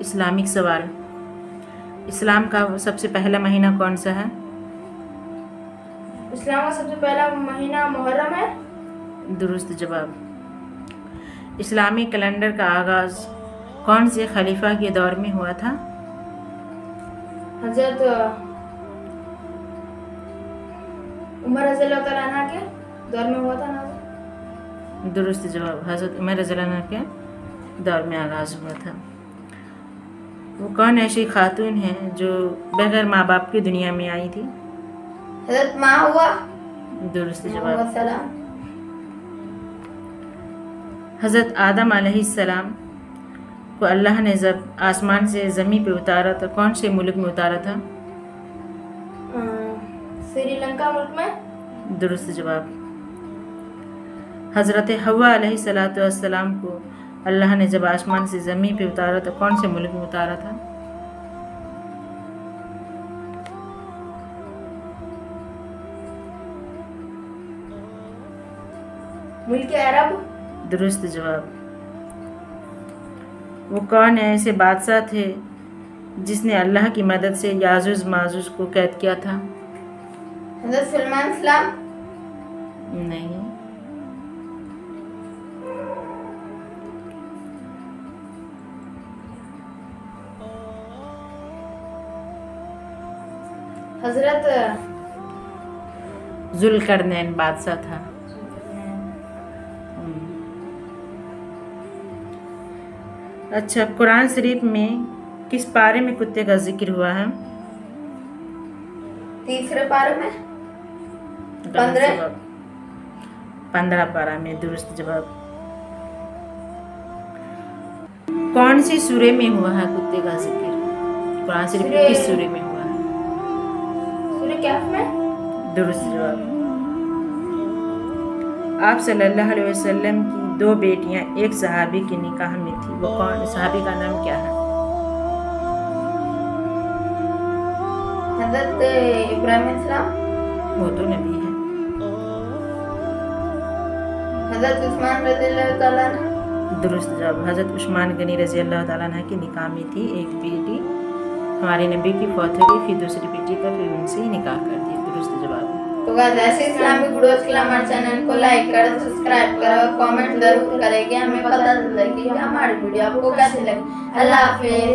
Islamic सवाल। इस्लाम का सबसे पहला महीना कौन सा है? इस्लाम का सबसे पहला महीना मुहर्रम है। दुरुस्त जवाब। इस्लामी कैलेंडर का आगाज़ कौन से खलीफा के दौर में हुआ था? हजरत उमर रज़ियल्लाहु तआला अन्हा के दौर में हुआ था ना। दुरुस्त जवाब। हजरत उमर रज़ियल्लाहु अन्हा के दौर में आगाज़ हुआ था। वो कौन ऐसी खातून है जो बगैर माँ बाप की दुनिया में आई थी? हजरत माँ हुआ। दुरुस्त जवाब। हजरत आदम अलैहिस्सलाम को अल्लाह ने जब आसमान से ज़मीन पे उतारा तो कौन से मुल्क में उतारा था? श्रीलंका मुल्क में। दुरुस्त जवाब। हजरत हव्वा अलैहिस्सलाम को अल्लाह ने जब आसमान से ज़मीन पे उतारा तो कौन से मुल्क में उतारा था? मुल्क अरब। दुरुस्त जवाब। वो कौन ऐसे बादशाह थे जिसने अल्लाह की मदद से याजूज माजूज को कैद किया था? हज़रत सलमान इस्लाम। नहीं। हजरत जुल्करनैन बादशाह था। अच्छा, कुरान शरीफ में किस पारे में कुत्ते का जिक्र हुआ है? तीसरे पारे में। 15 पारा में। दुरुस्त जवाब। कौन सी सूरे में हुआ है कुत्ते का जिक्र? कुरान शरीफ में किस सूरे में हुआ है? सूरे कहफ में। दुरुस्त जवाब। आप सल्लल्लाहु अलैहि वसल्लम की 2 बेटियां एक सहाबी की निकाह में थी, वो कौन? सहाबी का नाम क्या है? हज़रत इब्राहिम इस्लाम। वो तो नबी है। हज़रत उस्मान रज़ियल्लाहु तआला अन्हु। दुरुस्त जवाब। हज़रत उस्मान गनी रज़ी अल्लाह तआला अन्हु की निकाह में थी एक बेटी, हमारे नबी की फौत हो गई, फिर दूसरी बेटी का फिर उनसे ही निकाह कर दिया। दुरुस्त जवाब। तो गाइस ऐसे इस्लामिक वीडियोस के लिए हमारे चैनल को लाइक करो, सब्सक्राइब करो, कमेंट जरूर करेंगे। हमें पता चले कि हमारी वीडियो आपको कैसी लगी। अल्लाह हाफिज़।